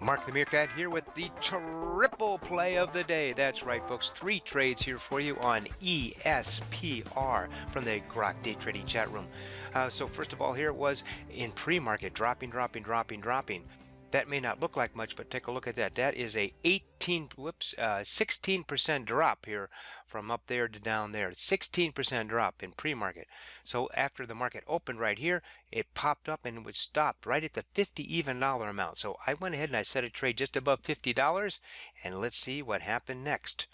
Mark the Meerkat here with the triple play of the day. That's right, folks. 3 trades here for you on ESPR from the Grok Day Trading Chat Room. So first of all, here it was in pre-market, dropping. That may not look like much, but take a look at that. That is a 16% drop here from up there to down there. 16% drop in pre-market. So after the market opened right here, it popped up and it was stopped right at the 50 even dollar amount. So I went ahead and I set a trade just above $50, and let's see what happened next.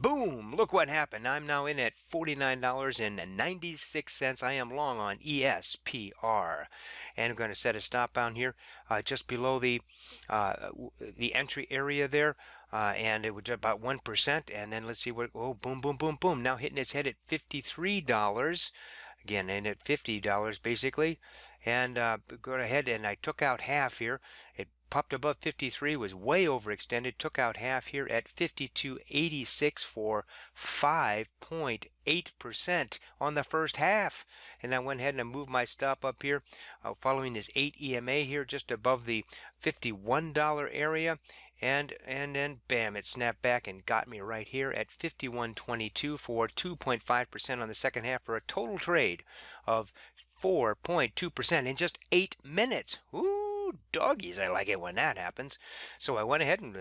Boom! Look what happened. I'm now in at $49.96. I am long on ESPR. And I'm going to set a stop down here just below the entry area there. And it was about 1%. And then let's see what, oh, boom, boom, boom, boom. Now hitting its head at $53. Again, and at $50 basically. And go ahead and I took out half here. It popped above 53, was way overextended, took out half here at 52.86 for 5.8% on the first half. And I went ahead and I moved my stop up here following this 8 EMA here just above the $51 area. And then bam, it snapped back and got me right here at 51.22 for 2.5% on the second half for a total trade of 4.2% in just 8 minutes. Ooh, doggies, I like it when that happens. So I went ahead and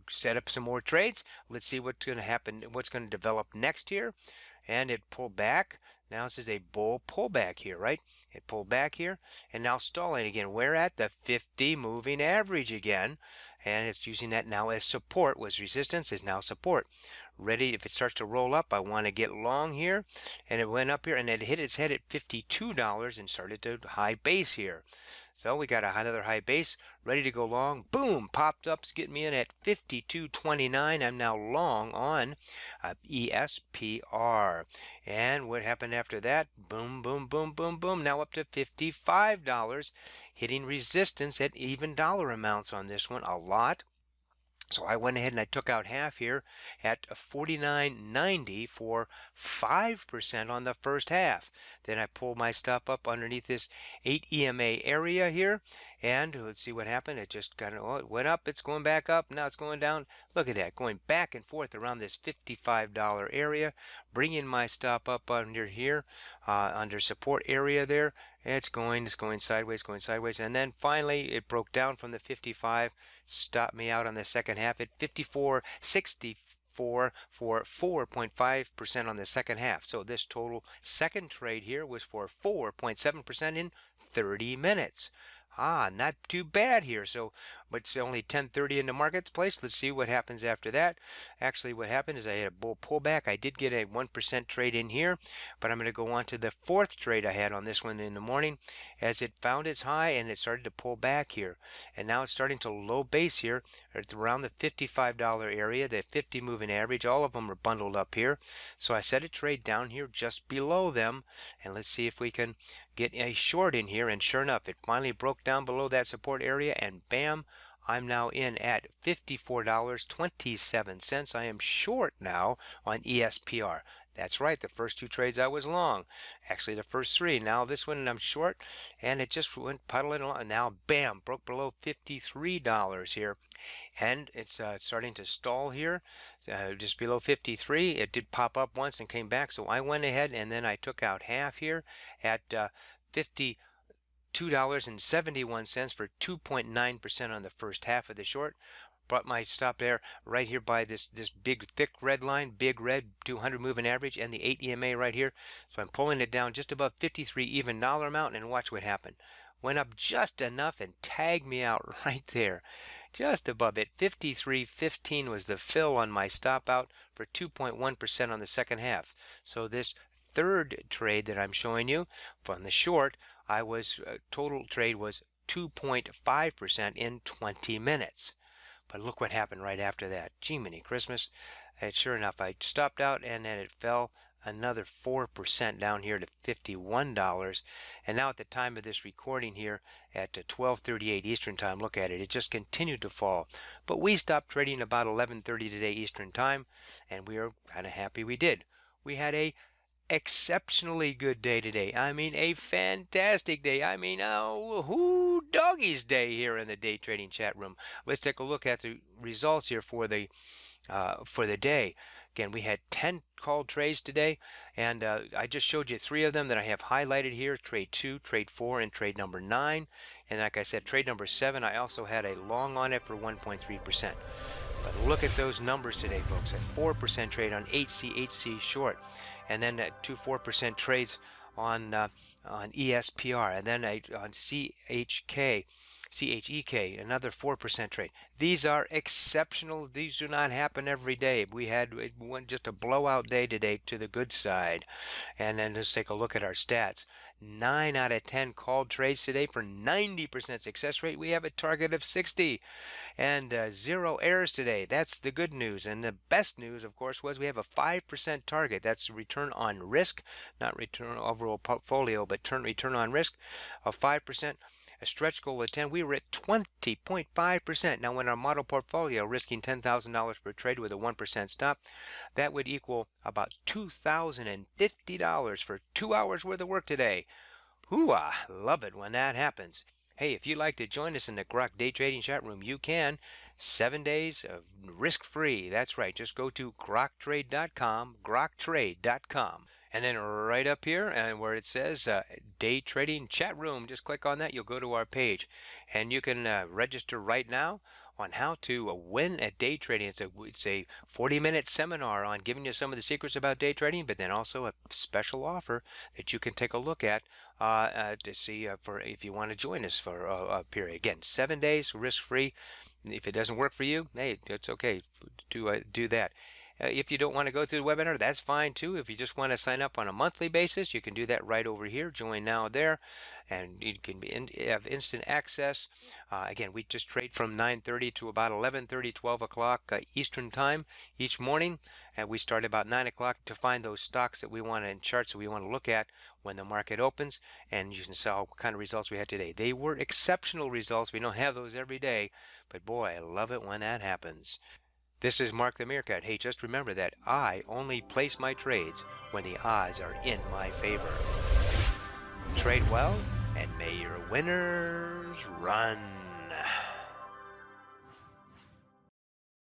set up some more trades. Let's see what's going to happen, what's going to develop next here. And it pulled back. Now this is a bull pullback here, right? It pulled back here and now stalling again. We're at the 50 moving average again. And it's using that now as support. Was resistance, is now support. Ready, if it starts to roll up, I want to get long here. And it went up here and it hit its head at $52 and started to high base here. So we got another high base, ready to go long. Boom, popped up, getting me in at 52.29. I'm now long on ESPR. And what happened after that? Boom, boom, boom, boom, boom. Now up to $55, hitting resistance at even dollar amounts on this one a lot. So I went ahead and I took out half here at 49.90 for 5% on the first half. Then I pulled my stop up underneath this 8 EMA area here. And let's see what happened. It just kind of, oh, it went up. It's going back up. Now it's going down. Look at that. Going back and forth around this $55 area. Bringing my stop up under here, under support area there. It's going sideways, and then finally it broke down from the 55, stopped me out on the second half at 54.64 for 4.5% on the second half. So this total second trade here was for 4.7% in 30 minutes. Not too bad here. So, but it's only 10:30 in the marketplace. Let's see what happens after that. Actually, what happened is I had a bull pullback. I did get a 1% trade in here, but I'm going to go on to the fourth trade I had on this one in the morning as it found its high and it started to pull back here. And now it's starting to low base here at around the $55 area, the 50 moving average. All of them are bundled up here. So I set a trade down here just below them. And let's see if we can get a short in here. And sure enough, it finally broke down below that support area and bam, I'm now in at $54.27. I am short now on ESPR. That's right, the first 2 trades I was long. Actually, the first 3. Now this one I'm short, and it just went puddling along. And now, bam, broke below $53 here. And it's starting to stall here, just below 53. It did pop up once and came back, so I went ahead and then I took out half here at $52.71 for 2.9% on the first half of the short. Brought my stop there right here by this big thick red line, big red 200 moving average, and the 8 EMA right here. So I'm pulling it down just above 53 even dollar amount, and watch what happened. Went up just enough and tagged me out right there, just above it. 53.15 was the fill on my stop out for 2.1% on the second half. So this third trade that I'm showing you from the short, total trade was 2.5% in 20 minutes. But look what happened right after that. Jiminy Christmas. And sure enough, I stopped out and then it fell another 4% down here to $51. And now at the time of this recording here at 12:38 Eastern Time, look at it. It just continued to fall. But we stopped trading about 11:30 today Eastern Time, and we are kind of happy we did. We had a exceptionally good day today. I mean, a fantastic day. I mean, who Doggies Day here in the day trading chat room. Let's take a look at the results here for the day. Again, we had 10 called trades today, and I just showed you 3 of them that I have highlighted here: trade 2, trade 4, and trade number 9. And like I said, trade number 7, I also had a long on it for 1.3%. But look at those numbers today, folks. A 4% trade on HCHC short, and then 2 4% trades on ESPR, and then on CHEK, another 4% trade. These are exceptional. These do not happen every day. We had just a blowout day today to the good side. And then let's take a look at our stats. 9 out of 10 called trades today for 90% success rate. We have a target of 60, and 0 errors today. That's the good news. And the best news, of course, was we have a 5% target. That's return on risk, not return overall portfolio, but return on risk of 5%. A stretch goal of 10. We were at 20.5%. Now, when our model portfolio risking $10,000 per trade with a 1% stop, that would equal about $2,050 for 2 hours worth of work today. Hoo-ah, love it when that happens. Hey, if you'd like to join us in the Grok Day Trading Chat Room, you can. 7 days of risk-free. That's right. Just go to groktrade.com, groktrade.com. And then right up here, and where it says Day Trading Chat Room, just click on that. You'll go to our page, and you can register right now on how to win at day trading. It's a 40-minute seminar on giving you some of the secrets about day trading, but then also a special offer that you can take a look at to see for if you want to join us for a period. Again, 7 days, risk-free. If it doesn't work for you, hey, it's okay to do that. If you don't want to go through the webinar, that's fine too. If you just want to sign up on a monthly basis, you can do that right over here. Join now there, and you can have instant access. Again, we just trade from 9:30 to about 11:30, 12 o'clock Eastern time each morning, and we start about 9 o'clock to find those stocks that we want and charts that we want to look at when the market opens, and you can see what kind of results we had today. They were exceptional results. We don't have those every day, but boy, I love it when that happens. This is Mark the Meerkat. Hey, just remember that I only place my trades when the odds are in my favor. Trade well, and may your winners run.